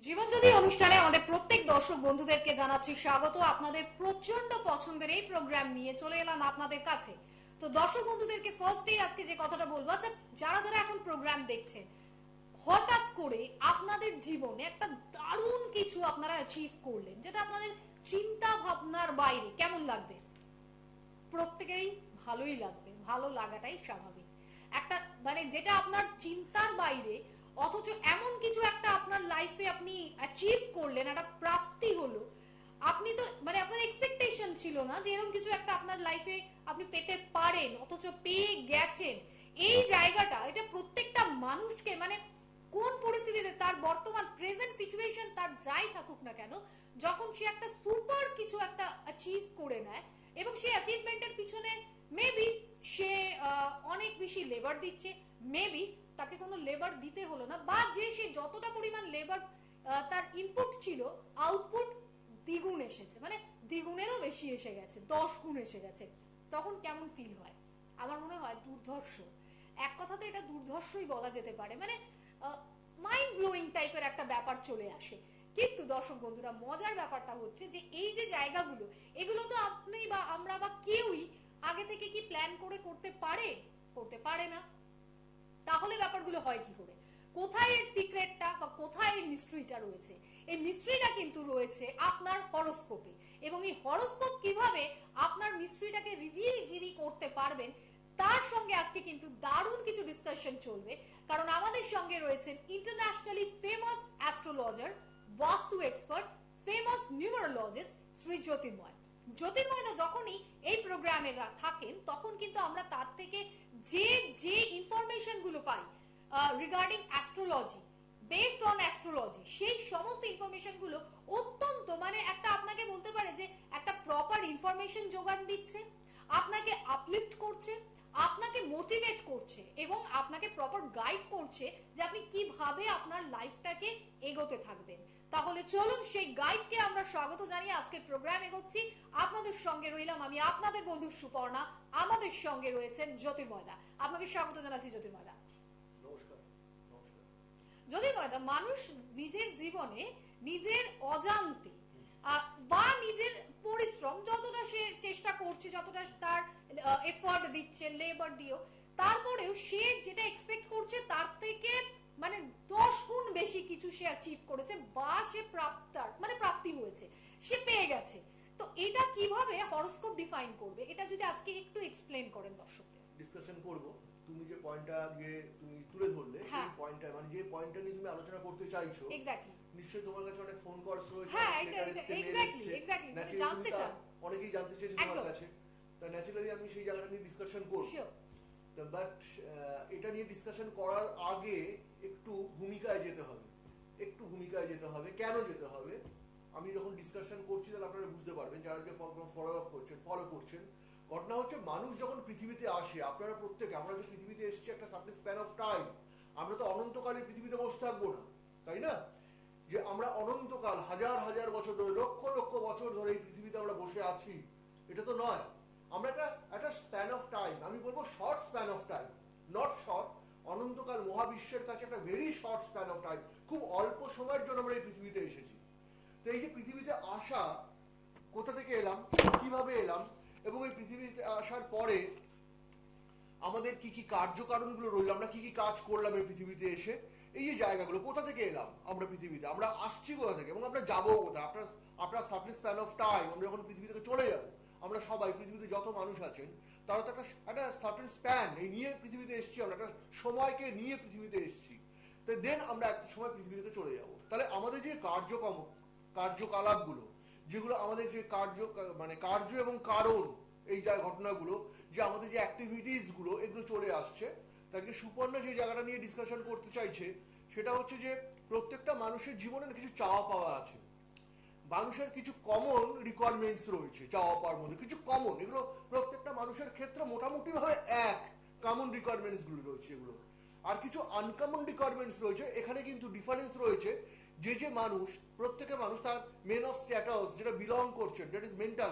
জীবনজ্যোতি অনুষ্ঠানে আমাদের প্রত্যেক দর্শক বন্ধুদেরকে জানাচ্ছি স্বাগত। আপনাদের প্রচন্ড পছন্দের এই প্রোগ্রাম নিয়ে চলে এলাম আপনাদের কাছে। তো দর্শক বন্ধুদেরকে ফার্স্টেই আজকে যে কথাটা বলবো, আচ্ছা যারা যারা এখন প্রোগ্রাম দেখছেন, হঠাৎ করে আপনাদের জীবনে একটা দারুণ কিছু আপনারা অ্যাচিভ করলেন যেটা আপনাদের চিন্তা ভাবনার বাইরে, কেমন লাগবে? প্রত্যেকেরই ভালোই লাগবে, ভালো লাগাটাই স্বাভাবিক। একটা মানে যেটা আপনার চিন্তার বাইরে, অথচ এমন কিছু একটা আপনার লাইফে আপনি অ্যাচিভ করলেন, একটা প্রাপ্তি হলো। আপনি তো মানে আপনার এক্সপেকটেশন ছিল না যে এরকম কিছু একটা আপনার লাইফে আপনি পেতে পারেন, অথচ পেয়ে গেছেন। এই জায়গাটা, এটা প্রত্যেকটা মানুষকে মানে কোন পরিস্থিতিতে তার বর্তমান প্রেজেন্ট সিচুয়েশন তার যাই থাকুক না কেন, যখন সে একটা সুপার কিছু একটা অ্যাচিভ করে নেয় এবং সেই অ্যাচিভমেন্টের পিছনে মেবি সে অনেক বেশি লেবার দিচ্ছে, মেবি তাকে কোনো লেবার দিতে হলো না, বা যে সে যতটা পরিমাণ লেবার তার ইনপুট ছিল, আউটপুট দ্বিগুণ এসেছে, মানে দ্বিগুণেরও বেশি এসে গেছে, 10 গুণ এসে গেছে। তখন কেমন ফিল হয়? আমার মনে হয় দুর্ধর্ষ। এক কথাতে এটা দুর্ধর্ষই বলা যেতে পারে, মানে মাইন্ড ব্লোয়িং টাইপের একটা ব্যাপার চলে আসে। কিন্তু দর্শক বন্ধুরা, মজার ব্যাপারটা হচ্ছে যে এই যে জায়গাগুলো, এগুলো তো আপনি বা আমরা বা কেউই আগে থেকে কি প্ল্যান করে করতে পারে? করতে পারে না। তাহলে ব্যাপারগুলো হয় কি করে? কোথায় এর সিক্রেটটা বা কোথায় এই মিস্ট্রিটা রয়েছে? এই মিস্ট্রিটা কিন্তু রয়েছে আপনার হরোস্কোপে। এবং এই হরোস্কোপ কিভাবে আপনার মিস্ট্রিটাকে রিভিল যিনি করতে পারবেন, তার সঙ্গে আজকে কিন্তু দারুণ কিছু ডিসকাশন চলবে। কারণ আমাদের সঙ্গে রয়েছেন ইন্টারন্যাশনালি ফেমাস অ্যাস্ট্রোলজার, বাস্তু এক্সপার্ট, ফেমাস নিউমারোলজিস্ট শ্রী জ্যোতির্ময়। জ্যোতির্ময়দা যখনই এই প্রোগ্রামে থাকেন, তখন কিন্তু আমরা তার থেকে যে যে ইনফরমেশন গুলো পাই regarding astrology, based on astrology, সেই সমস্ত ইনফরমেশন গুলো অত্যন্ত মানে একটা আপনাকে বলতে পারে যে একটা প্রপার ইনফরমেশন যোগান দিচ্ছে, আপনাকে আপলিফট করছে, আপনাকে মোটিভেট করছে এবং আপনাকে প্রপার গাইড করছে যে আপনি কিভাবে আপনার লাইফটাকে এগোতে থাকবেন। তাহলে চলুন সেই গাইডকে আমরা স্বাগত জানিয়ে আজকের প্রোগ্রাম এগোচ্ছি। আপনাদের সঙ্গে রইলাম আমি আপনাদের বন্ধু সুপর্ণা, আমাদের সঙ্গে রয়েছেন জ্যোতির্ময়দা। আপনাকে স্বাগত জানাচ্ছি জ্যোতির্ময়দা। নমস্কার। নমস্কার। জ্যোতির্ময়দা, মানুষ নিজের জীবনে নিজের অজান্তে বা নিজের পরিশ্রম যতটা সে চেষ্টা করছে, যতটা তার এফোর্ট দিচ্ছে লেবার দিয়েও, তারপরেও সে যেটা এক্সপেক্ট করছে তার থেকে মানে 10 গুণ বেশি কিছু সে অ্যাচিভ করেছে, বা সে প্রাপ্তি হয়েছে, সে পেয়ে গেছে। তো এটা কিভাবে হরোস্কোপ ডিফাইন করবে, এটা যদি আজকে একটু এক্সপ্লেন করেন দর্শকদের। ডিসকাশন করব। তুমি যে পয়েন্টটা আগে তুমি তুলে ধরলে, হ্যাঁ, এই পয়েন্টটা মানে যে পয়েন্টটা নিয়ে তুমি আলোচনা করতে চাইছো, এক্স্যাক্টলি। নিশ্চয়ই তোমার কাছে অনেক ফোন কলস রয়েছে, হ্যাঁ, অনেক এটা লেটার এসেছে, মেল এক্স্যাক্টলি এসেছে, এক্স্যাক্টলি তুমি ন্যাচারালি জানতে চান। অনেকেই জানতে চেয়েছে তোমার একদম কাছে। তাই ন্যাচারালি আমি সেই জায়গাটা নিয়ে ডিসকাশন করব। শিওর। বাট এটা নিয়ে ডিসকাশন করার আগে একটু ভূমিকায় যেতে হবে। একটু ভূমিকায় যেতে হবে। কেন যেতে হবে? আমি যখন ডিসকাশন করছি তাহলে আপনারা বুঝতে পারবেন, যারা যে ফলো করছেন। ঘটনা হচ্ছে, মানুষ যখন পৃথিবীতে আসে, আপনারা প্রত্যেকে, আমরা যে পৃথিবীতে এসেছি একটা সার্টেন স্প্যান অফ টাইম। আমরা তো অনন্তকালের পৃথিবীতে বসে থাকবো না, তাই না? যে আমরা অনন্তকাল, হাজার হাজার বছর ধরে, লক্ষ লক্ষ বছর ধরে এই পৃথিবীতে আমরা বসে আছি, এটা তো নয়। আমরা একটা স্প্যান অফ টাইম, আমি বলবো short span of time, not short. অনন্তকাল মহাবিশ্বের কাছে একটা very short span of time. খুব অল্প সময়ের জন্য আমরা এই পৃথিবীতে এসেছি। তো এই যে পৃথিবীতে আসা, কোথা থেকে এলাম, কিভাবে এলাম, এবং এই পৃথিবীতে আসার পরে আমাদের কি কি কার্যকারণগুলো রইল, আমরা কি কি কাজ করলাম এই পৃথিবীতে এসে, এই যে জায়গাগুলো, কোথা থেকে এলাম আমরা পৃথিবীতে, আমরা আসছি কোথা থেকে, এবং আমরা যাবো কোথায় আপনার আপনার সার্টেন স্প্যান অফ টাইম। আমরা যখন পৃথিবী থেকে চলে যাবো, আমরা সবাই পৃথিবীতে যত মানুষ আছেন তারা তো একটা সার্টেন স্প্যান এই নিয়ে পৃথিবীতে এসেছি, আমরা একটা সময়কে নিয়ে পৃথিবীতে এসেছি। তো দেন আমরা একটা সময় পৃথিবী থেকে চলে যাব। তাহলে আমাদের যে কার্যকলাপগুলো, যেগুলো আমাদের যে কার্য এবং কারণ, এই যা ঘটনাগুলো, যে আমাদের যে অ্যাক্টিভিটিস গুলো, এগুলো চলে আসছে। তাকে সুপর্ণা যে জায়গাটা নিয়ে ডিসকাশন করতে চাইছে, সেটা হচ্ছে যে প্রত্যেকটা মানুষের জীবনে কিছু চাওয়া পাওয়া আছে। মানুষের কিছু কমন রিকোয়ারমেন্টস রয়েছে, চাওয়া পাওয়ার মধ্যে কিছু কমন, এগুলো প্রত্যেকটা মানুষের ক্ষেত্রে মোটামুটি ভাবে এক কমন রিকোয়ারমেন্টস গুলো রয়েছে এগুলো। আর কিছু আনকমন রিকোয়ারমেন্টস রয়েছে, এখানে কিন্তু ডিফারেন্স রয়েছে। যে মানুষ, প্রত্যেকে মানুষ তার মেন অফ স্ট্যাটাস যেটা বিলং করছেন, দ্যাট ইজ মেন্টাল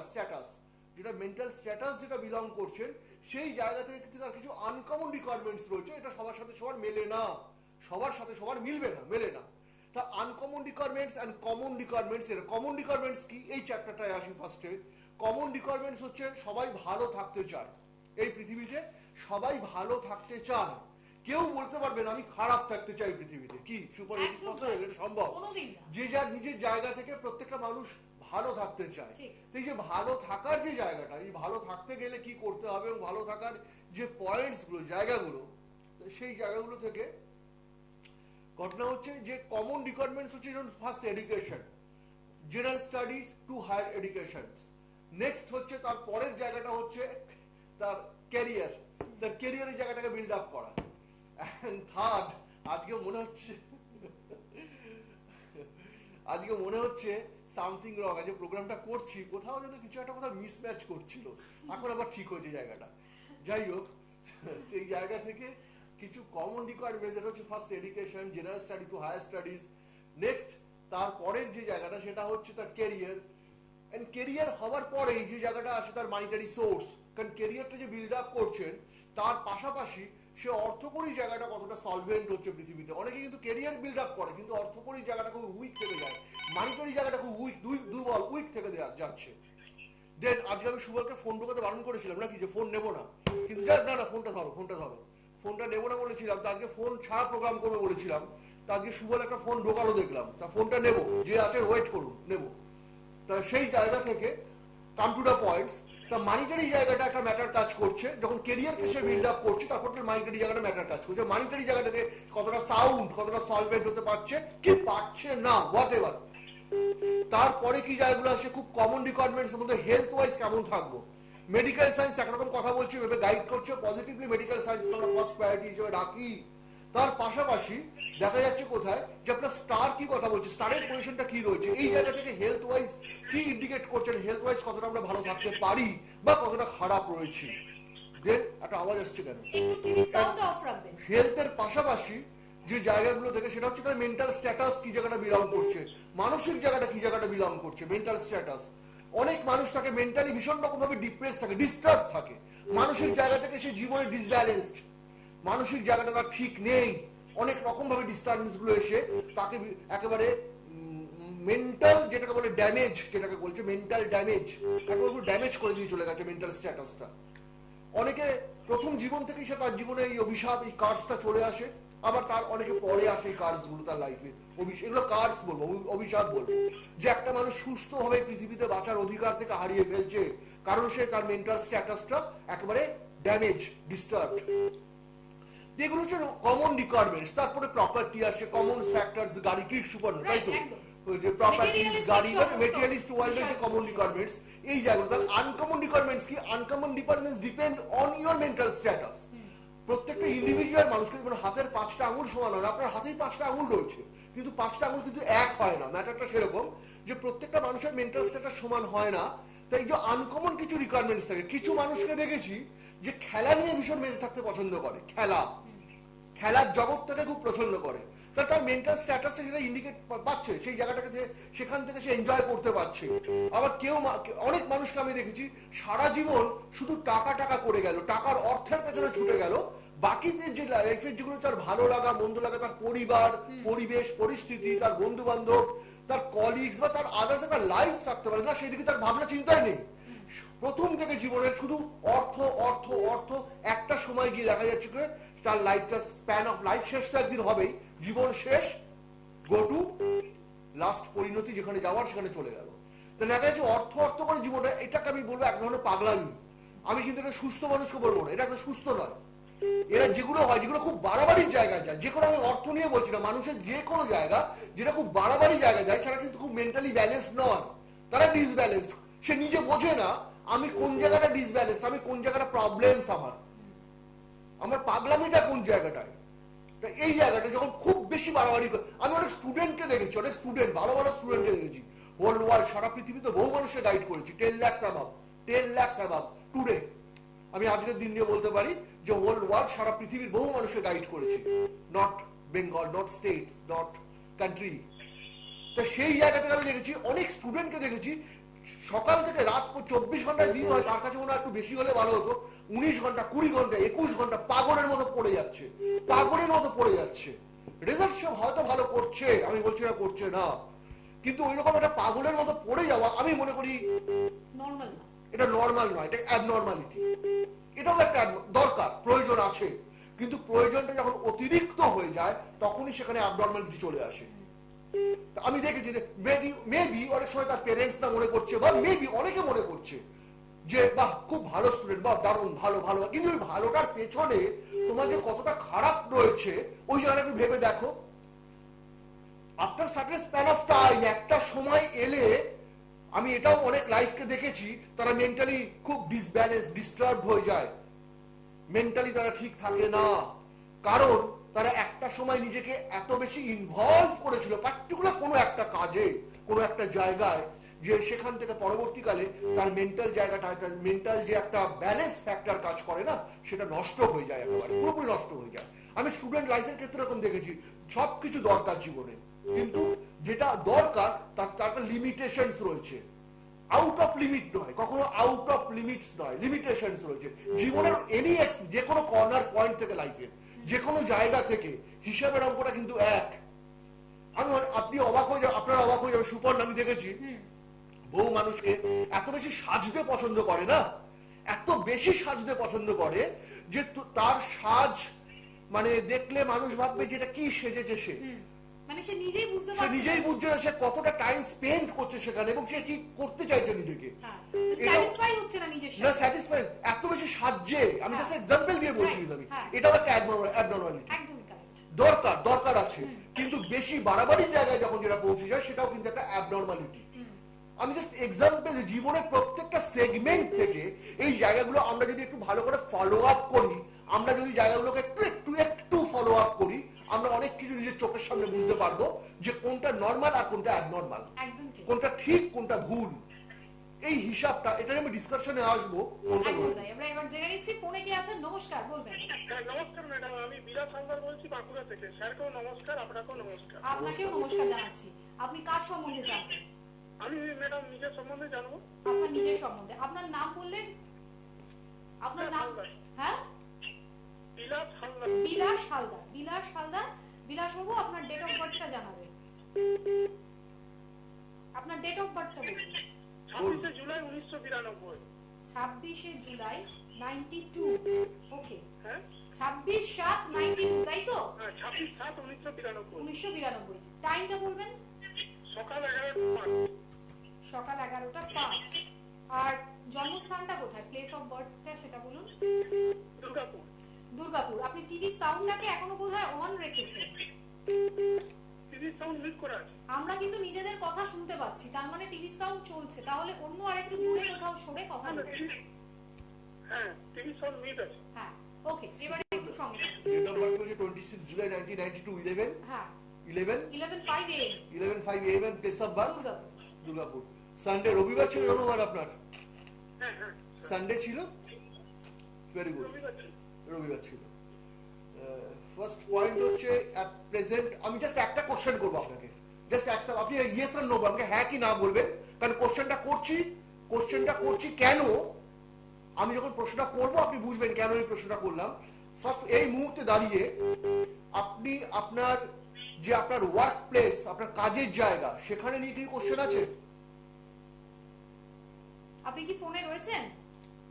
স্ট্যাটাস, যেটা বিলং করছেন, সেই জায়গা থেকে কিন্তু তার কিছু আনকমন রিকোয়ারমেন্টস রয়েছে। এটা সবার সাথে সবার মেলে না, সবার সাথে সবার মেলে না। তা uncommon requirements and common requirements. এর কমন রিকোয়ারমেন্টস কি, এই চ্যাপ্টারটায় আসি ফার্স্টে। কমন রিকোয়ারমেন্টস হচ্ছে সবাই ভালো থাকতে চায়, এই পৃথিবীতে সবাই ভালো থাকতে চায়। কেউ বলতে পারবে না আমি খারাপ থাকতে চাই পৃথিবীতে, কি সুপার এটা সম্ভব? যে যার নিজের জায়গা থেকে প্রত্যেকটা মানুষ ভালো থাকতে চায়। তো এই যে ভালো থাকার যে জায়গাটা, এই ভালো থাকতে গেলে কি করতে হবে এবং ভালো থাকার যে পয়েন্টস গুলো, জায়গাগুলো, সেই জায়গাগুলো থেকে ঘটনা হচ্ছে যে কমন রিকোয়ারমেন্টস হচ্ছে first education, general studies to higher education. Next হচ্ছে তার পরের জায়গাটা হচ্ছে তার ক্যারিয়ার, তার ক্যারিয়ারের জায়গাটাকে বিল্ড আপ করা। এন্ড থার্ড, আজকে মনে হচ্ছে সামথিং রং। আজ প্রোগ্রামটা করছি কোথাও যেন কিছু একটা কোথাও মিসম্যাচ করছিল, এখন আবার ঠিক হয়েছে জায়গাটা। যাই হোক, সেই জায়গা থেকে কিছু কমন রিকোয়ারমেন্টস, যেটা হচ্ছে first education, general study to higher studies. Next তারপরের যে জায়গাটা সেটা হচ্ছে তার ক্যারিয়ার। এন্ড ক্যারিয়ার হওয়ার পরেই যে জায়গাটা আসে তার মানিটারি সোর্স, কারণ ক্যারিয়ারটা যে বিল্ড আপ করছেন তার পাশাপাশি সে অর্থকরী জায়গাটা কতটা সলভেন্ট হচ্ছে পৃথিবীতে। অনেকে কিন্তু ক্যারিয়ার বিল্ড আপ করে কিন্তু অর্থকরী জায়গাটা খুব উইক থেকে যায়, মানিটারি জায়গাটা খুব দুর্বল উইক থেকে যাচ্ছে। দেন আজকে আমি সুবলকে ফোন ঢোকাতে বারণ করেছিলাম নাকি, যে ফোন নেবো না, কিন্তু না ফোনটা ধরো, ফোনটা নেবো না বলেছিলাম, তো আজকে ফোন ছাড়া প্রোগ্রাম করবে বলেছিলাম, তা আজকে সুবল একটা ফোন ঢোকালো দেখলাম, তা ফোনটা নেবো, যে আছে ওয়েট করুন, নেবো। তা সেই জায়গা থেকে কাম টু দ্য পয়েন্টস, তা মানিটারি জায়গাটা একটা ম্যাটার কাজ করছে। যখন ক্যারিয়ারকে সে বিল্ড আপ করছে তারপর মানিটারি জায়গাটা ম্যাটার কাজ করছে। মানিটারি জায়গাটাকে কতটা সাউন্ড, কতটা সলভেন্ট হতে পারছে কি পারছে না, হোয়াট এভার। তারপরে কি জায়গাগুলো আসে খুব কমন রিকোয়ারমেন্টস এর মধ্যে, হেলথ ওয়াইজ কেমন থাকবো। মেডিকেল সায়েন্স একরকম কথা বলছে, ভেবে গাইড করছে পজিটিভলি, মেডিকেল সায়েন্স আমরা ফার্স্ট প্রায়োরিটি হিসেবে রাখি। তার পাশাপাশি দেখা যাচ্ছে কোথায় যে আপনার স্টার কি কথা বলছে, স্টারের পজিশনটা কি রয়েছে, এই জায়গা থেকে হেলথ ওয়াইজ কি ইন্ডিকেট করছেন, হেলথ ওয়াইজ কতটা আমরা ভালো থাকতে পারি বা কতটা খারাপ রয়েছি। দেন একটা আওয়াজ আসছে কেন, হেলথের পাশাপাশি যে জায়গাগুলো থেকে সেটা হচ্ছে তার মেন্টাল স্ট্যাটাস কি জায়গাটা বিলং করছে, মানসিক জায়গাটা কি জায়গাটা বিলং করছে, মেন্টাল স্ট্যাটাস। অনেক মানুষ থাকে মেন্টালি ভীষণ রকম ভাবে ডিপ্রেস থাকে, ডিস্টার্ব থাকে, মানসিক জায়গা থেকে সে জীবনে ডিসব্যালেন্সড, মানসিক জায়গাটা তার ঠিক নেই, অনেক রকম ভাবে ডিস্টার্বেন্স গুলো এসে তাকে একেবারে মেন্টাল যেটাকে বলে ড্যামেজ, যেটাকে বলছে মেন্টাল ড্যামেজ, একেবারে ড্যামেজ করে দিয়ে চলে গেছে মেন্টাল স্ট্যাটাসটা। অনেকে প্রথম জীবন থেকেই সে তার জীবনে এই অভিশাপ, এই কার্সটা চলে আসে, আবার তার অনেকে পরে আসে এই কার্স গুলো তার লাইফে। এগুলো কার্স বলবো, অভিশাপ বলবো, যে একটা মানুষ সুস্থভাবে পৃথিবীতে বাঁচার অধিকার থেকে হারিয়ে ফেলছে কারণ সে তার মেন্টাল স্ট্যাটাসটা একেবারে ড্যামেজ, ডিস্টার্বড। এগুলো হচ্ছে কমন রিকোয়ারমেন্টস। তারপরে প্রপার্টি আসে, কমন ফ্যাক্টরস, গাড়ি, কিট, সুপার, তাই তো, যে প্রপার্টিজ, গাড়ি, মেটেরিয়ালিস্ট ওয়ার্ল্ডের যে কমন রিকোয়ারমেন্টস, এই জায়গাগুলো। তাহলে আনকমন রিকোয়ারমেন্টস কি, uncommon requirements depend on your mental status. প্রত্যেকটা ইন্ডিভিজুয়াল মানুষকে, মানে হাতের 5টা আঙুল সমান হয় না, আপনার হাতেই 5টা আঙুল রয়েছে কিন্তু 5টা আঙুল কিন্তু এক হয় না, ম্যাটারটা সেরকম যে প্রত্যেকটা মানুষের মেন্টাল স্ট্যাটাস সমান হয় না। তাই যে আনকমন কিছু রিকোয়ারমেন্টস থাকে। কিছু মানুষকে দেখেছি যে খেলা নিয়ে ভীষণ মেতে থাকতে পছন্দ করে, খেলার জগৎটাকে খুব পছন্দ করে, তার মেন্টাল স্ট্যাটাসে যেটা ইন্ডিকেট পাচ্ছে সেই জায়গাটাকে সেখান থেকে সে এনজয় করতে পারছে। আবার অনেক মানুষকে আমি দেখেছি সারা জীবন শুধু টাকা করে গেল, টাকার অর্থের পেছনে ছুটে গেল, বাকি যে লাইফের যেগুলো তার ভালো লাগা মন্দ লাগা, তার পরিবার, পরিবেশ, পরিস্থিতি, তার বন্ধু বান্ধব, তার কলিগস বা তার আদার্স একটা লাইফ থাকতে পারে না, সেদিকে তার ভাবনা চিন্তাই নেই। প্রথম থেকে জীবনের শুধু অর্থ অর্থ অর্থ, একটা সময় গিয়ে দেখা যাচ্ছে তার লাইফটা, স্প্যান অফ লাইফ শেষ তো একদিন হবেই, জীবন শেষ, গো টু লাস্ট পরিণতি, যেখানে যাওয়ার সেখানে চলে গেল। তো দেখা যাচ্ছে অর্থ করে জীবনটা, এটাকে আমি বলবো এক ধরনের পাগলামি। আমি কিন্তু এটা সুস্থ মানুষকে বলবো না, এটা একটা সুস্থ নয়। এরা যেগুলো হয়, যেগুলো খুব বাড়াবাড়ির জায়গায় যায়, যে কোনো, আমি অর্থ নিয়ে বলছি না, মানুষের যে কোনো জায়গা যেটা খুব বাড়াবাড়ি জায়গায় যায় সেটা কিন্তু খুব মেন্টালি ব্যালেন্স নয়, তারা ডিসব্যালেন্স। সে নিজে বোঝে না আমি কোন জায়গাটা ডিসব্যালেন্স, আমি কোন জায়গাটা প্রবলেমস, আমার পাগলামিটা কোন জায়গাটায়। এই জায়গাটা যখন খুব বেশি বাড়াবাড়ি করে, আমি অনেক স্টুডেন্টকে দেখেছি, অনেক স্টুডেন্ট, ভালো স্টুডেন্টকে দেখেছি ওয়ার্ল্ড ওয়াইড, সারা পৃথিবীতে বহু মানুষকে গাইড করেছি, 10 lakhs above টুডে। আমি আজকের দিন নিয়ে বলতে পারি যে ওয়ার্ল্ড ওয়াইড সারা পৃথিবীর বহু মানুষকে গাইড করেছি, not Bengal, not state, not country. তো সেই জায়গা থেকে আমি দেখেছি অনেক স্টুডেন্টকে দেখেছি সকাল থেকে রাত 24 ঘন্টায় দিন হয়, তার কাছে মনে হয় একটু বেশি হলে ভালো হতো, 19 ঘন্টা, 20 ঘন্টা, 21 ঘন্টা পাগলের মতো পড়ে যাচ্ছে, রেজাল্ট সে হয়তো ভালো করছে, আমি বলছি না করছে না, কিন্তু ওই রকম একটা পাগলের মতো পড়ে যাওয়া আমি মনে করি নর্মাল না। এটা নর্মাল নয়, এটা অ্যাবনর্মালিটি। এটাও একটা দরকার, প্রয়োজন আছে, কিন্তু প্রয়োজনটা যখন অতিরিক্ত হয়ে যায় তখনই সেখানে অ্যাবনর্মালিটি চলে আসে। আমি দেখেছি যে মেবি অনেক সময় তার পেরেন্টসরা মনে করছে, বা মেবি অনেকে মনে করছে যে বাহ খুব ভালো স্টুডেন্ট, বাহ দারুণ ভালো ভালো, কিন্তু ওই ভালোটার পেছনে তোমার যে কতটা খারাপ রয়েছে ওই জায়গাটা একটু ভেবে দেখো। After certain span of time, একটা সময় এলে, আমি এটাও অনেক লাইফকে দেখেছি, তারা মেন্টালি খুব ডিসব্যালেন্স, ডিস্টার্ব হয়ে যায়, মেন্টালি তারা ঠিক থাকে না, কারণ তারা একটা সময় নিজেকে এত বেশি ইনভলভ করেছিল পার্টিকুলার কোনো একটা কাজে, কোনো একটা জায়গায়, যে সেখান থেকে পরবর্তীকালে তার মেন্টাল জায়গাটা, তার মেন্টাল যে একটা ব্যালেন্স ফ্যাক্টর কাজ করে না, সেটা নষ্ট হয়ে যায়, একেবারে পুরোপুরি নষ্ট হয়ে যায়। আমি স্টুডেন্ট লাইফের ক্ষেত্রে এরকম দেখেছি, সবকিছু দরকার জীবনে, কিন্তু যেটা দরকার তার একটা লিমিটেশনস রয়েছে, আউট অফ লিমিট নয়, কখনো আউট অফ লিমিটস নয়, লিমিটেশনস রয়েছে জীবনের। এনি যে কোনো কর্নার পয়েন্ট থেকে, লাইফের যে কোনো জায়গা থেকে হিসাবের অঙ্কটা কিন্তু এক। আমি আপনি অবাক হয়ে যাবেন, আপনারা অবাক হয়ে যাবে, সুপর্ণ আমি দেখেছি বহু মানুষকে এত বেশি সাজতে পছন্দ করে না, এত বেশি সাজতে পছন্দ করে যে তার সাজ মানে দেখলে মানুষ ভাববে যেটা কি সেজেছে সে, মানে সে নিজেই বুঝতে সে পারছে নিজেই না। বুঝছে না সে কতটা টাইম স্পেন্ড করছে সেখানে, এবং সে কি করতে চাইছে নিজেকে, স্যাটিসফাই হচ্ছে না নিজের না সাথে। স্যাটিসফাই, এত বেশি সাজছে, আমি হ্যাঁ। জাস্ট এক্সাম্পল দিয়ে বলছি, Right, আমি হ্যাঁ। এটাও একটা অ্যাবনর্মালিটি। একদমই কারেক্ট। দরকার দরকার আছে, কিন্তু বেশি বাড়াবাড়ি জায়গায় যখন যেটা পৌঁছে যায় সেটাও কিন্তু একটা অ্যাবনর্মালিটি। আমি জাস্ট এক্সাম্পল, জীবনের প্রত্যেকটা সেগমেন্ট থেকে এই জায়গাগুলো আমরা যদি একটু ভালো করে ফলো আপ করি, আমরা যদি জায়গাগুলোকে একটু একটু একটু ফলো আপ করি, আমরা অনেক কিছু নিজের চোখের সামনে বুঝতে পারবো যে কোনটা নর্মাল আর কোনটা অ্যাবনর্মাল, একদম ঠিক। কোনটা ঠিক কোনটা ভুল। এই হিসাবটা, এটা নিয়ে আমি ডিসকাশনে আসবো। একদম তাই। আমরা এবার জেনে নিচ্ছি ফোনে কে আছেন। নমস্কার, বলবেন। নমস্কার ম্যাডাম, আমি বিলাস হালদার বলছি বাঁকুড়া থেকে। স্যারকেও নমস্কার, আপনাকেও নমস্কার। আপনাকেও নমস্কার জানাচ্ছি। আপনি কার সম্বন্ধে জানবেন? আমি ম্যাডাম নিজের সম্বন্ধে জানবো। আপনার নিজের সম্বন্ধে। আপনার নাম বললেন? আপনার নাম? হ্যাঁ, বিলাস হালদার। বিলাস হালদার। বিলাস হালদার। বিলাস বাবু, আপনার ডেট অফ বার্থটা জানাবেন। আপনার ডেট অফ বার্থটা বলুন। 26শে জুলাই 1992। 26শে জুলাই 92। ওকে, হ্যাঁ 26/7/92, তাই তো? হ্যাঁ 26/7/1992। 1992। টাইমটা বলবেন? সকাল 11টা 5। সকাল 11টা 5। আর জন্মস্থানটা কোথায়, প্লেস অফ বার্থটা সেটা বলুন। দুর্গাপুর। দুর্গাপুর। আপনি টিভি সাউন্ডটাকে এখনো বোধহয় অন রেখেছেন। টিভি সাউন্ড মিট করা আছে। আমরা কিন্তু নিজেদের কথা শুনতে পাচ্ছি, তার মানে টিভি সাউন্ড চলছে। তাহলে অন্য আরেকটু দূরে কোথাও সরে কথা বলুন। হ্যাঁ টিভি সাউন্ড মিট আছে। হ্যাঁ, ওকে, এবারে একটু সঙ্গে থাকুন। ডেট অফ বার্থ হচ্ছে 26 জুলাই 1992, 11 হ্যাঁ, 11 11:05 AM 11/5 AM, place of birth Durgapur. Durgapur. Sunday, রবিবার ছিল জন্মবার আপনার? হ্যাঁ হ্যাঁ সানডে ছিল, ভেরি গুড, রবিবার ছিল। রবিবার ছিল। ফার্স্ট পয়েন্ট হচ্ছে অ্যাট প্রেজেন্ট, আমি জাস্ট একটা কোশ্চেন করবো আপনাকে, জাস্ট একটা, আপনি ইয়েস আর নো আমাকে হ্যাঁ কি না বলবেন, কারণ কোশ্চেনটা করছি কেন, আমি যখন প্রশ্নটা করবো আপনি বুঝবেন কেন এই প্রশ্নটা করলাম। ফার্স্ট, এই মুহূর্তে দাঁড়িয়ে আপনি আপনার যে আপনার ওয়ার্ক প্লেস, আপনার কাজের জায়গা, সেখানে নিয়ে কি কোশ্চেন আছে? আপনি কি ফোনে রয়েছেন?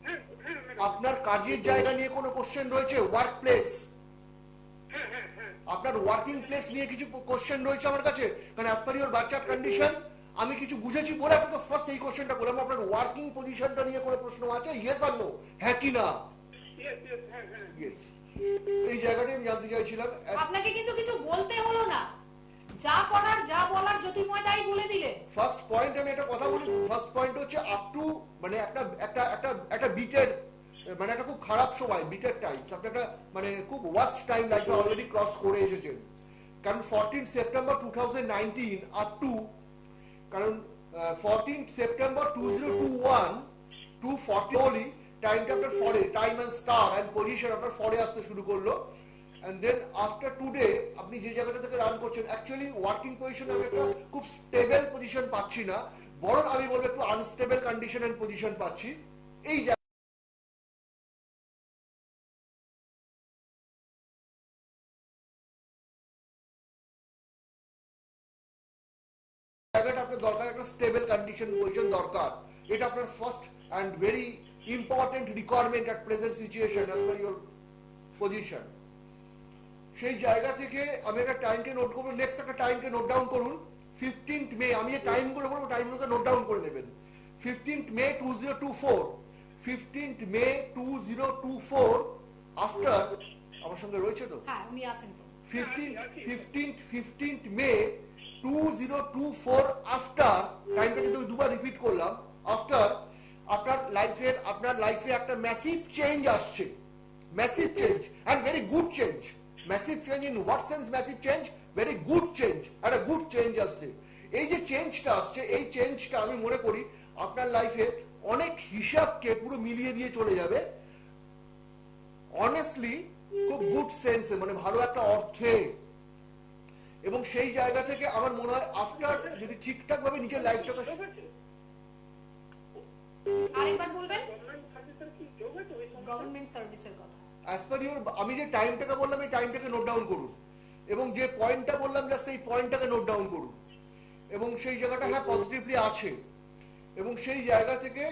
হ্যাঁ হ্যাঁ ম্যাডাম। আপনার কাজের জায়গা নিয়ে কোনো কোশ্চেন রয়েছে? ওয়ার্ক প্লেস, হ্যাঁ হ্যাঁ হ্যাঁ আপনার ওয়ার্কিং প্লেস নিয়ে কিছু কোশ্চেন রয়েছে আমার কাছে, কারণ as per your birth chart condition আমি কিছু বুঝেছি বলে আপনাকে ফার্স্ট এই কোশ্চেনটা করলাম। আপনার ওয়ার্কিং পজিশনটা নিয়ে কোনো প্রশ্ন আছে? ইয়েস আর নো, হ্যাঁ কি না? ইয়েস ইয়েস হ্যাঁ হ্যাঁ ইয়েস। এই জায়গাটাই আমি জানতে চাইছিলাম। আপনাকে কিন্তু কিছু বলতে হলো না, যা করার যা বলার জ্যোতির্ময় তাই বলে দিলেন। ফার্স্ট পয়েন্ট, আমি একটা কথা বলি, ফার্স্ট পয়েন্ট হচ্ছে আপ টু, মানে একটা একটা একটা একটা বিটের, মানে একটা খুব খারাপ সময়, বিটের টাইম, আপনি একটা মানে খুব ওয়ার্স্ট টাইম লাইফে অলরেডি ক্রস করে এসেছেন। কারণ 14 সেপ্টেম্বর 2019 আপ টু, কারণ 14 সেপ্টেম্বর 2021 টু 40 টাইমটা আপনার ফরে, time and star and position আপনার ফরে আসতে শুরু করলো। এন্ড দেন আফটার টুডে আপনি যে জায়গাটা থেকে রান করছেন, অ্যাকচুয়ালি ওয়ার্কিং পজিশন আমি একটা খুব স্টেবল পজিশন পাচ্ছি না, বরং আমি বলবো একটু আনস্টেবল কন্ডিশন এন্ড পজিশন পাচ্ছি। এই জায়গাটা আপনার দরকার, একটা স্টেবল কন্ডিশন পজিশন দরকার। এটা আপনার first and very important requirement at present situation as per your position. সেই জায়গা থেকে আমি একটা টাইমকে নোট করবো। নেক্সট একটা টাইমকে নোট ডাউন করুন, 15th মে। আমি যে টাইমগুলো বলবো টাইমগুলোকে নোট ডাউন করে নেবেন। 15th May 2024, 15th May 2024 after, আমার সঙ্গে রয়েছে তো? হ্যাঁ, উনি আছেন তো। 15th May 2024 আফটার, টাইমটা কিন্তু আমি দুবার রিপিট করলাম, আফটার আপনার লাইফে একটা ম্যাসিভ চেঞ্জ আসছে, massive change and very good change. Massive change in what sense? Massive change, very good change, একটা গুড চেঞ্জ আসছে। এই যে চেঞ্জটা আসছে, এই চেঞ্জটা আমি মনে করি আপনার লাইফে অনেক হিসাবকে পুরো মিলিয়ে দিয়ে চলে যাবে, অনেস্টলি খুব গুড সেন্সে, মানে ভালো একটা অর্থে। এবং সেই জায়গা থেকে আমার মনে হয় আফটার যদি ঠিকঠাক ভাবে নিজের লাইফটাকে, আরেকবার বলবেন। গভর্নমেন্ট সার্ভিসের কি যোগ আছে ওই সময়? গভর্নমেন্ট সার্ভিসের কথা। অ্যাজ পার ইউর, আমি যে টাইমটাকে বললাম এই টাইমটাকে নোট ডাউন করুন, এবং যে পয়েন্টটা বললাম জাস্ট এই পয়েন্টটাকে নোট ডাউন করুন। এবং সেই জায়গাটা হ্যাঁ পজিটিভলি আছে। এবং সেই জায়গা থেকে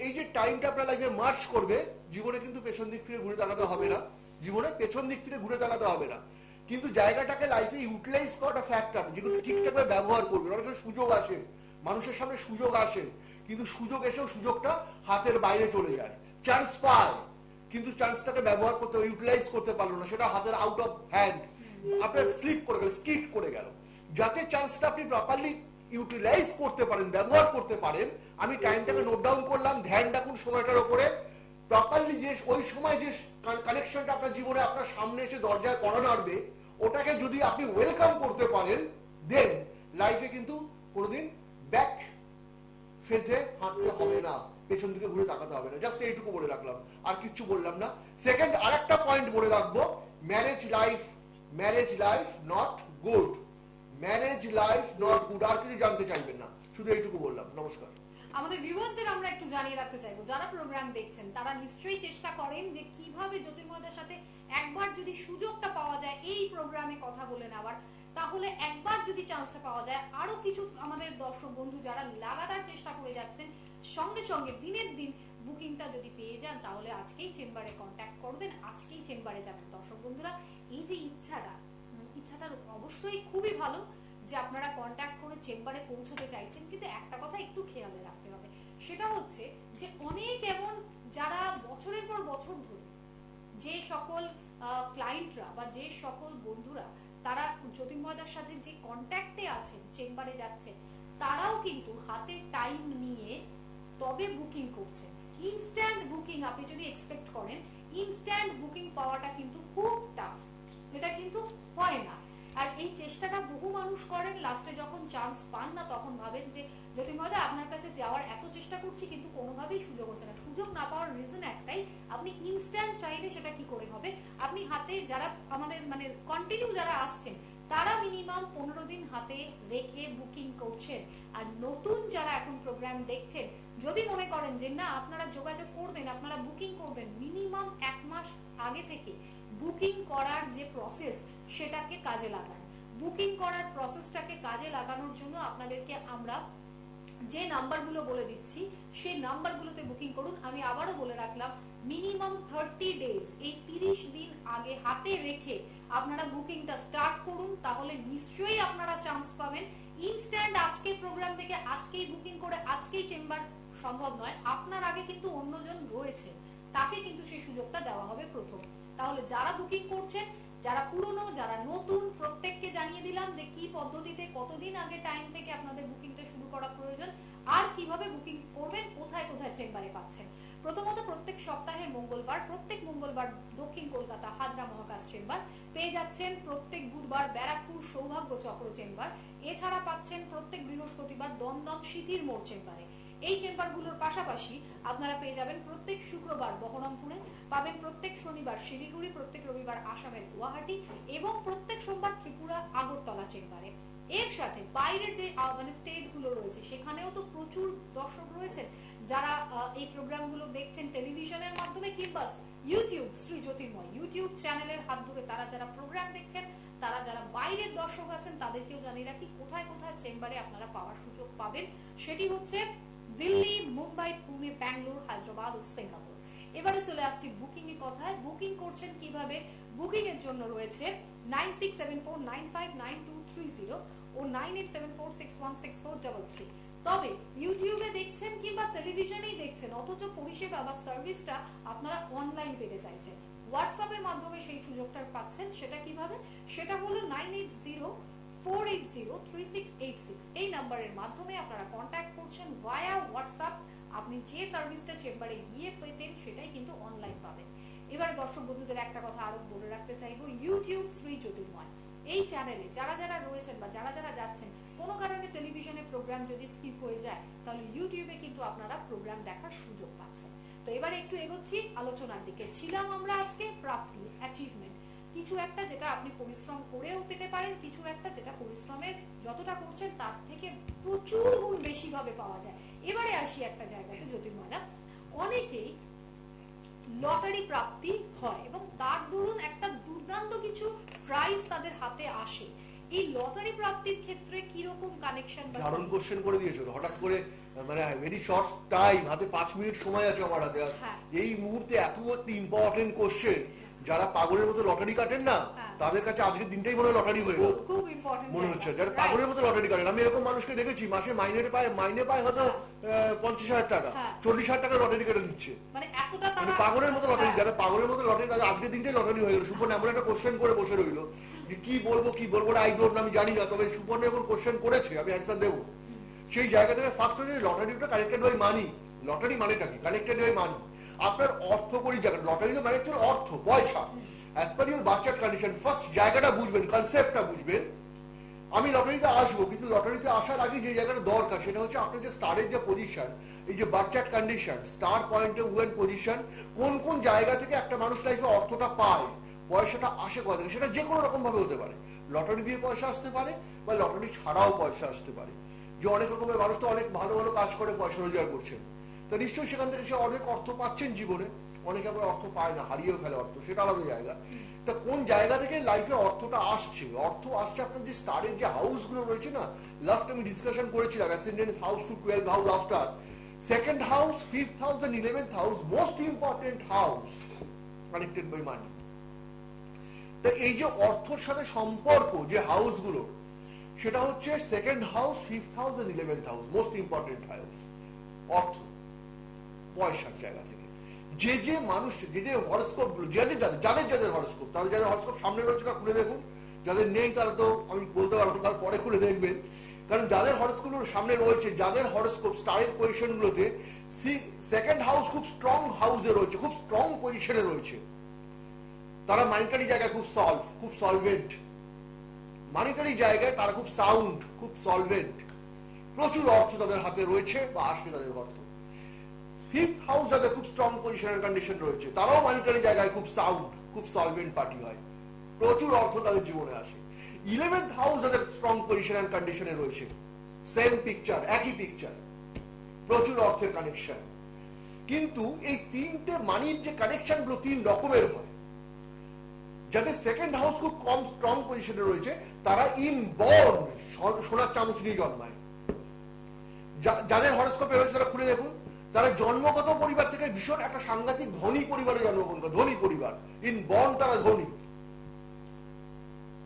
এই যে টাইমটা আপনার লাইফে মার্চ করবে, জীবনে কিন্তু পেছন দিক ফিরে ঘুরে তাকাতে হবে না, জীবনে পেছন দিক ফিরে ঘুরে তাকাতে হবে না। কিন্তু জায়গাটাকে লাইফে ইউটিলাইজ করাটা ফ্যাক্টর, যেগুলো ঠিকঠাকভাবে ব্যবহার করবে। অনেক সময় সুযোগ আসে, মানুষের সামনে সুযোগ আসে, কিন্তু সুযোগ এসেও সুযোগটা হাতের বাইরে চলে যায়। চান্স পায়, কিন্তু চান্সটাকে ব্যবহার করতে, ইউটিলাইজ করতে পারলো না, সেটা হাতের আউট অফ হ্যান্ড, আপনার স্লিপ করে গেল, স্কিট করে গেল। যাতে চান্সটা আপনি প্রপারলি ইউটিলাইজ করতে পারেন, ব্যবহার করতে পারেন, আমি টাইমটাকে নোট ডাউন করলাম। ধ্যান রাখুন সময়টার উপরে, প্রপারলি যে ওই সময় যে কানেকশনটা আপনার জীবনে আপনার সামনে এসে দরজায় করা নাড়বে, ওটাকে যদি আপনি ওয়েলকাম করতে পারেন, দেন লাইফে কিন্তু কোনোদিন ব্যাক ফেজে হাঁটতে হবে না, পেছন দিকে ঘুরে তাকাতে হবে না। জাস্ট এইটুকু বলে রাখলাম, আর কিচ্ছু বললাম না। সেকেন্ড আরেকটা পয়েন্ট বলে রাখবো, marriage life not good, marriage life not good. আর কিছু জানতে চাইবেন না, শুধু এইটুকু বললাম। নমস্কার। আমাদের ভিউয়ার্সদের আমরা একটু জানিয়ে রাখতে চাইবো, যারা প্রোগ্রাম দেখছেন তারা নিশ্চয়ই চেষ্টা করেন যে কিভাবে জ্যোতির্ময়দের সাথে একবার যদি সুযোগটা পাওয়া যায় এই প্রোগ্রামে কথা বলে নেওয়ার, তাহলে একবার যদি চান্সটা পাওয়া যায়, আরো কিছু আমাদের দর্শক বন্ধু যারা লাগাতার চেষ্টা করে যাচ্ছেন, সঙ্গে সঙ্গে দিনের দিন বুকিংটা যদি পেয়ে যান, তাহলে আজকেই চেম্বারে কন্ট্যাক্ট করবেন, আজকেই চেম্বারে যাবেন। দর্শক বন্ধুরা, এই যে ইচ্ছাটা অবশ্যই খুবই ভালো যে আপনারা কন্ট্যাক্ট করে চেম্বারে পৌঁছতে চাইছেন, কিন্তু একটা কথা একটু খেয়ালে রাখতে হবে, সেটা হচ্ছে যে অনেক এমন যারা বছরের পর বছর ধরে, যে সকল ক্লায়েন্টরা বা যে সকল বন্ধুরা তারা জ্যোতির্ময়দার সাথে যে কন্ট্যাক্টে আছেন, চেম্বারে যাচ্ছেন, তারাও কিন্তু হাতে টাইম নিয়ে তবে বুকিং করছেন। ইনস্ট্যান্ট বুকিং আপনি যদি এক্সপেক্ট করেন, ইনস্ট্যান্ট বুকিং পাওয়াটা কিন্তু খুব টাফ, এটা কিন্তু হয় না। আর এই চেষ্টাটা বহু মানুষ করেন, লাস্টে যখন চান্স পান না তখন ভাবেন যে জ্যোতির্ময়দা আপনার কাছে যাওয়ার এত চেষ্টা করছি কিন্তু কোনোভাবেই সুযোগ হচ্ছে না। সুযোগ না পাওয়ার রিজন একটাই, আপনি ইনস্ট্যান্ট চাইলে সেটা কি করে হবে? আপনি হাতে, যারা আমাদের মানে কন্টিনিউ যারা আসছেন তারা মিনিমাম 15 দিন হাতে রেখে বুকিং করছেন। আর নতুন যারা এখন প্রোগ্রাম দেখছেন, যদি মনে করেন যে না আপনারা যোগাযোগ করবেন, আপনারা বুকিং করবেন, মিনিমাম 1 মাস আগে থেকে বুকিং করার যে প্রসেস সেটাকে কাজে লাগান। বুকিং করার প্রসেসটাকে কাজে লাগানোর জন্য আপনাদেরকে আমরা যে নাম্বারগুলো বলে দিচ্ছি সেই নাম্বারগুলোতে বুকিং করুন। আমি আবারও বলে রাখলাম, মিনিমাম 30 ডেজ, এই 30 দিন আগে হাতে রেখে আপনারা বুকিংটা স্টার্ট করুন, তাহলে নিশ্চয়ই আপনারা চান্স পাবেন। ইনস্ট্যান্ট আজকে প্রোগ্রাম থেকে আজকেই বুকিং করে আজকেই চেম্বার সম্ভব নয়, আপনার আগে কিন্তু অন্যজন রয়েছে, তাকে কিন্তু সেই সুযোগটা দেওয়া হবে প্রথম। তাহলে যারা বুকিং করছেন, যারা পুরনো, যারা নতুন, প্রত্যেককে জানিয়ে দিলাম যে কি পদ্ধতিতে কতদিন আগে টাইম থেকে আপনাদের বুকিংটা শুরু করা প্রয়োজন, আর কিভাবে বুকিং করবেন, কোথায় কোথায় চেম্বারে পাচ্ছেন। প্রথমত প্রত্যেক সপ্তাহের মঙ্গলবার, প্রত্যেক মঙ্গলবার দক্ষিণ কলকাতা হাজরা মহাকাশ চেম্বার পেয়ে যাচ্ছেন, প্রত্যেক বুধবার ব্যারাকপুর সৌভাগ্য চক্র চেম্বার, এছাড়া পাচ্ছেন প্রত্যেক বৃহস্পতিবার দমদম সিথির মোড় চেম্বারে। এই চেম্বারগুলোর পাশাপাশি আপনারা পেয়ে যাবেন প্রত্যেক শুক্রবার বহরমপুরে, পাবেন প্রত্যেক শনিবার শিলিগুড়ি, প্রত্যেক রবিবার আসামের গুয়াহাটি এবং প্রত্যেক সোমবার ত্রিপুরা আগরতলা চেম্বারে। এর সাথে বাইরের যে মানে স্টেট গুলো রয়েছে সেখানেও তো প্রচুর দর্শক রয়েছেন যারা এই প্রোগ্রামগুলো দেখছেন টেলিভিশনের মাধ্যমে কিংবা ইউটিউব শ্রী জ্যোতির্ময় ইউটিউব চ্যানেলের হাত ধরে তারা যারা প্রোগ্রাম দেখছেন, তারা যারা বাইরের দর্শক আছেন তাদেরকেও জানিয়ে রাখি কোথায় কোথায় চেম্বারে আপনারা পাওয়ার সুযোগ পাবেন। সেটি হচ্ছে দিল্লি, মুম্বাই, পুনে, ব্যাঙ্গালোর, হায়দ্রাবাদ ও সিঙ্গাপুর। এবারে চলে আসছি বুকিং এর কথায়। বুকিং করছেন কিভাবে? বুকিং এর জন্য রয়েছে 9674959230 ও 9874616433। তবে ইউটিউবে দেখছেন কিংবা টেলিভিশনেই দেখছেন অথচ পরিষেবা বা সার্ভিসটা আপনারা অনলাইন পেতে চাইছেন, হোয়াটসঅ্যাপের মাধ্যমে সেই সুযোগটা পাচ্ছেন। সেটা কিভাবে? সেটা হলো 9804803686 এই নাম্বারের মাধ্যমে আপনারা কন্ট্যাক্ট করছেন ভায়া হোয়াটসঅ্যাপ। আপনি যে সার্ভিসটা চেম্বারে গিয়ে পেতেন সেটাই কিন্তু অনলাইন পাবেন। এবারে দর্শক বন্ধুদের একটা কথা আরো বলে রাখতে চাইবো, ইউটিউব শ্রী জ্যোতির্ময় এই চ্যানেলে যারা যারা রয়েছেন বা যারা যারা যাচ্ছেন, কোনো কারণে টেলিভিশনে প্রোগ্রাম যদি স্কিপ হয়ে যায় তাহলে ইউটিউবে কিন্তু আপনারা প্রোগ্রাম দেখার সুযোগ পাচ্ছেন। তো এবারে একটু এগোচ্ছি আলোচনার দিকে। ছিলাম আমরা আজকে প্রাপ্তি, অ্যাচিভমেন্ট, কিছু একটা যেটা আপনি পরিশ্রম করেও পেতে পারেন, কিছু একটা যেটা পরিশ্রমের যতটা করছেন তার থেকে প্রচুর গুণ বেশি ভাবে পাওয়া যায়। এবারে আসি একটা জায়গাতে জ্যোতির্ময়দা, অনেকেই লটারি প্রাপ্তি হয় এবং তার দরুন একটা দুর্দান্ত কিছু প্রাইজ তাদের হাতে আসে। এই লটারি প্রাপ্তির ক্ষেত্রে কি রকম কানেকশন? দারুণ কোশ্চেন করে দিয়েছো হঠাৎ করে, মানে ভেরি শর্ট টাইম, হাতে 5 মিনিট সময় আছে আমার হাতে। এই মুহূর্তে এত একটা ইম্পর্টেন্ট কোশ্চেন, যারা পাগলের মতো লটারি কাটেন না তাদের কাছে আজকের দিনটাই মনে হয় লটারি হয়ে গেল, খুব ইম্পর্টেন্ট মনে হচ্ছে। যারা পাগলের মতো লটারি কাটেন, আমি এরকম মানুষকে দেখেছি মাসে মাইনে পায় হয়তো 50,000 টাকা, 40,000 টাকা লটারি কেটে নিচ্ছে, মানে এতটা মানে পাগলের মতো লটারি। যারা পাগলের মতো লটারি, তাদের আজকের দিনটাই লটারি হয়ে গেল। সুপর্ণ এমন একটা কোশ্চেন করে বসে রইলো যে কি বলবো আই ডোন্ট নো, আমি জানি না, তবে সুপর্ণ এখন কোশ্চেন করেছে, আমি অ্যান্সার দেবো। সেই জায়গা থেকে ফার্স্ট হচ্ছে লটারিটা কানেক্টেড বাই মানি। লটারি মানেটা কি? কানেক্টেড বাই মানি। আপনার অর্থ করি জায়গা, লটারি তো মানে হচ্ছে অর্থ, পয়সা। As per your birth chart condition, first জায়গাটা বুঝবেন, কনসেপ্টটা বুঝবেন। আমি লটারিতে আসবো, কিন্তু লটারিতে আসার আগে যে জায়গাটা দরকার সেটা হচ্ছে আপনার যে স্টারের যে পজিশন, এই যে বার্থ চার্ট কন্ডিশন, স্টার পয়েন্টে ওয়েন পজিশন, কোন কোন জায়গা থেকে একটা মানুষ লাইফে অর্থটা পায়, পয়সাটা আসে কোথা থেকে, সেটা যে কোনো রকম ভাবে হতে পারে। লটারি দিয়ে পয়সা আসতে পারে বা লটারি ছাড়াও পয়সা আসতে পারে। যে অনেক রকমের মানুষ তো অনেক ভালো ভালো কাজ করে পয়সা রোজগার করছেন, তো নিশ্চয়ই সেখান থেকে সে অনেক অর্থ পাচ্ছেন জীবনে। অনেকে আবার অর্থ পায় না, হারিয়েও ফেলে অর্থ, সেটা আলাদা জায়গা। তা কোন জায়গা থেকে লাইফে অর্থটা আসছে? অর্থ আসছে আপনার যে স্টারের যে হাউস গুলো রয়েছে না, লাস্ট আমি ডিসকাশন করেছিলাম ascendant house to 12 house after, second house, 5th house and 11th house, most important house connected by money. তা এই যে অর্থের সাথে সম্পর্ক যে হাউস গুলো, সেটা হচ্ছে second house, 5th house and 11th house, most important house. অর্থ, পয়সার জায়গা থেকে যে যে মানুষ, যে যে হরস্কোপ গুলো, যাদের হরস্কোপ, তাদের যাদের হরস্কোপ সামনে রয়েছে খুলে দেখুন, যাদের নেই তারা তো আমি বলতে পারবো, তার পরে খুলে দেখবেন। কারণ যাদের হরস্কোপ সামনে রয়েছে, যাদের হরস্কোপ স্টারের পজিশন গুলোতে সেকেন্ড হাউস খুব স্ট্রং হাউসে রয়েছে, খুব স্ট্রং পজিশনে রয়েছে, তারা মানিটারি জায়গায় খুব সলভেন্ট, মানিটারি জায়গায় তারা খুব সাউন্ড, খুব সলভেন্ট, প্রচুর অর্থ তাদের হাতে রয়েছে বা আসবে তাদের অর্থ। 5th হাউস যাদের খুব স্ট্রং পজিশনের কন্ডিশন রয়েছে, তারাও মানিটারি জায়গায় খুব সাউন্ড, খুব সলভেন্ট পার্টি হয়, প্রচুর অর্থ তাদের জীবনে আসে। 11th হাউস যাদের স্ট্রং পজিশন এন্ড কন্ডিশনে রয়েছে, সেম পিকচার, একই পিকচার, প্রচুর অর্থের কানেকশন। কিন্তু এই তিনটে মানির যে কানেকশন গুলো 3 রকমের হয়। যাদের সেকেন্ড হাউস খুব কম স্ট্রং পজিশনে রয়েছে, তারা ইনবর্ন সোনার চামচ নিয়ে জন্মায়। যাদের হরস্কোপে রয়েছে তারা খুলে দেখুন, তারা জন্মগত পরিবার থেকে ভীষণ একটা সাংঘাতিক ধনী পরিবারে জন্মগ্রহণ করে, ধনী পরিবার, ইনবর্ন তারা ধনী,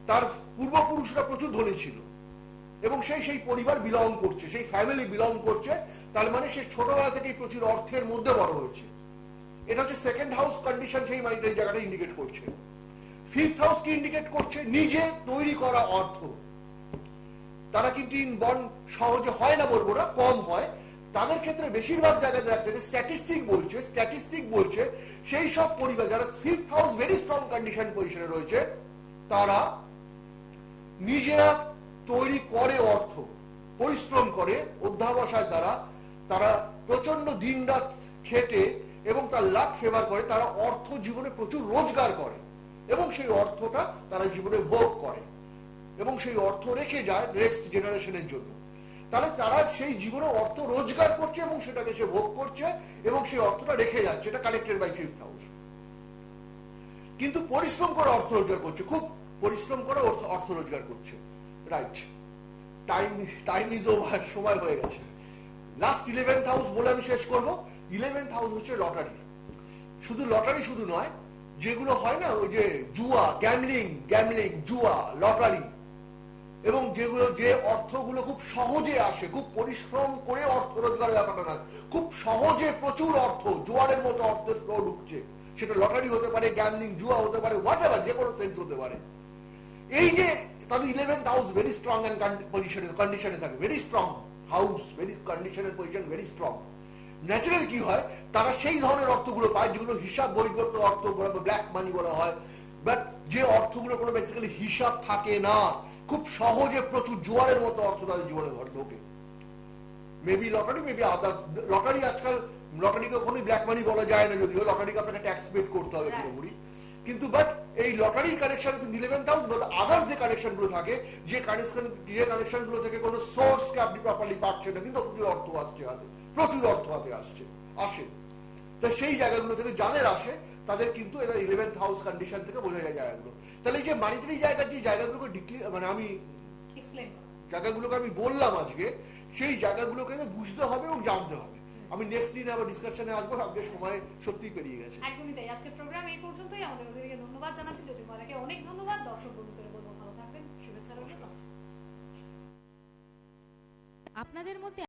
তার পূর্বপুরুষরা প্রচুর ধনী ছিল এবং সেই পরিবার বিলং করছে, সেই ফ্যামিলি বিলং করছে, তার মানে সে ছোটবেলা থেকেই প্রচুর অর্থের মধ্যে বড় হয়েছে। এটা হচ্ছে সেকেন্ড হাউস কন্ডিশন, সেই মাইন্ডের জায়গাটা ইন্ডিকেট করছে। 5th হাউস কি ইন্ডিকেট করছে? নিজে তৈরি করা অর্থ। তারা কিন্তু ইনবর্ন সহজে হয় না বলবো না, কম হয়। তাদের ক্ষেত্রে বেশিরভাগ জায়গায় দেখা যাচ্ছে, স্ট্যাটিস্টিক বলছে সেই সব পরিবার যারা 5th house very strong condition পজিশনে রয়েছে, তারা নিজেরা তৈরি করে অর্থ, পরিশ্রম করে অধ্যাবসায় দ্বারা, তারা প্রচন্ড দিনরাত খেটে এবং তার লাক ফেভার করে, তারা অর্থ জীবনে প্রচুর রোজগার করে এবং সেই অর্থটা তারা জীবনে ভোগ করে এবং সেই অর্থ রেখে যায় নেক্সট জেনারেশনের জন্য, তাহলে তারা সেই জীবনে অর্থ রোজগার করছে এবং সেটাকে সে ভোগ করছে এবং সেই অর্থটা রেখে যাচ্ছে, এটা কালেক্টেড বাই ফিফথ হাউস। কিন্তু পরিশ্রম করে অর্থ রোজগার করছে, খুব পরিশ্রম করে অর্থ রোজগার করছে, রাইট? টাইম ইজ ওভার, সময় হয়ে গেছে। লাস্ট 11th হাউস বলে আমি শেষ করব। 11th হাউস হচ্ছে লটারি। শুধু লটারি শুধু নয়, যেগুলো হয় না ওই যে জুয়া, গ্যামলিং, জুয়া, লটারি, এবং যেগুলো যে অর্থগুলো খুব সহজে আসে, খুব পরিশ্রম করে অর্থ রোজগারের ব্যাপারটা না, খুব সহজে প্রচুর অর্থ, জোয়ারের মতো অর্থের ফ্লো ঢুকছে, সেটা লটারি হতে পারে, গ্যামলিং, জুয়া হতে পারে, হোয়াট এভার, যে কোনো সেন্স হতে পারে। এই যে তাদের 11th house very strong and কন্ডিশনে থাকে, ভেরি স্ট্রং হাউস, ভেরি কন্ডিশনের পজিশন ভেরি স্ট্রং। ন্যাচারাল কি হয়, তারা সেই ধরনের অর্থগুলো পায় যেগুলো হিসাব বহির্ভূত অর্থ বলা, ব্ল্যাক মানি বলা হয়, বাট যে অর্থগুলো কোনো বেসিক্যালি হিসাব থাকে না, খুব সহজে প্রচুর জোয়ারের মতো অর্থ তাদের জীবনে ঘর ঢোকে। Maybe lottery, maybe others. Lottery আজকাল, লটারিকে কখনোই ব্ল্যাক মানি বলা যায় না, যদিও লটারিকে আপনাকে ট্যাক্স পেড করতে হবে পুরোপুরি, কিন্তু বাট এই লটারির কানেকশন কিন্তু 11th হাউস, বাট আদার্স যে কানেকশন গুলো থাকে, যে কানেকশন গুলো থেকে কোনো সোর্সকে আপনি প্রপারলি পাচ্ছেন না, কিন্তু প্রচুর অর্থ আসছে হাতে, প্রচুর অর্থ হাতে আসে। তো সেই জায়গাগুলো থেকে যাদের আসে তাদের কিন্তু এরা 11th হাউস কন্ডিশন থেকে বোঝা যায় জায়গাগুলো। তাহলে এই যে মানিটারি জায়গার যে জায়গাগুলোকে মানে আমি জায়গাগুলোকে আমি বললাম আজকে, সেই জায়গাগুলোকে বুঝতে হবে এবং জানতে হবে। আমি নেক্সট দিন আবার ডিসকাশনে আসবো, আজকে সময় সত্যিই পেরিয়ে গেছে। একদমই তাই। আজকের প্রোগ্রাম এই পর্যন্তই। আমাদের ওদেরকে ধন্যবাদ জানাচ্ছি, জ্যোতির্ময়দাকে অনেক ধন্যবাদ। দর্শক বন্ধুদের বলবো ভালো থাকবেন, শুভেচ্ছা রইল। আপনাদের মধ্যে